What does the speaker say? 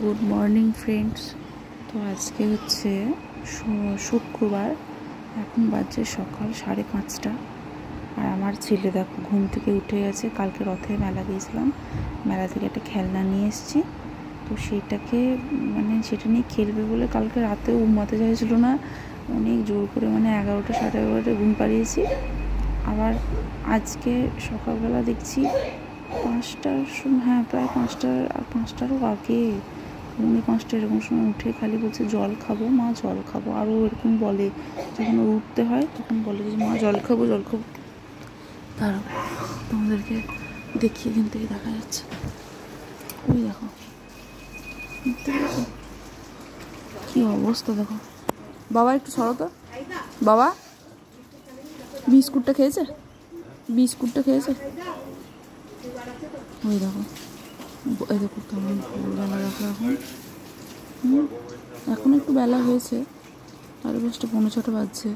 Good morning friends. তো আজকে হচ্ছে শুক্রবার, এখন বাজে সকাল 5:30। আর আমার ছেলে দেখো ঘুম থেকে উঠে গেছে। কালকে রথের মেলা গিয়েছিলাম, মেলা থেকে একটা খেলনা নিয়ে এসেছি। তো সেটাকে সেটা নিয়ে খেলবে বলে কালকে রাতেও ঘুমাতে চাইছিল না, অনেক জোর করে 11টা 11:30 ঘুম পাড়িয়েছি। আবার আজকে সকালবেলা দেখছি 5টার সময়, প্রায় 5টারও আগে, 5:30 এরকম সময় উঠে খালি বলছে জল খাবো মা, জল খাবো। আরও এরকম বলে, যখন উঠতে হয় তখন বলে যে মা জল খাবো জল খাবো। তারা তোমাদেরকে দেখিয়ে এখান থেকে দেখা যাচ্ছে, ওই দেখো দেখতে পাচ্ছ কী অবস্থা। দেখো বাবা একটু সরো তো, বাবা বিস্কুটটা খেয়েছে, ওই দেখো এই দেখো কেমন ভোরবেলা। দেখো এখন একটু বেলা হয়েছে, 5:30 পৌনে 6টা বাজছে।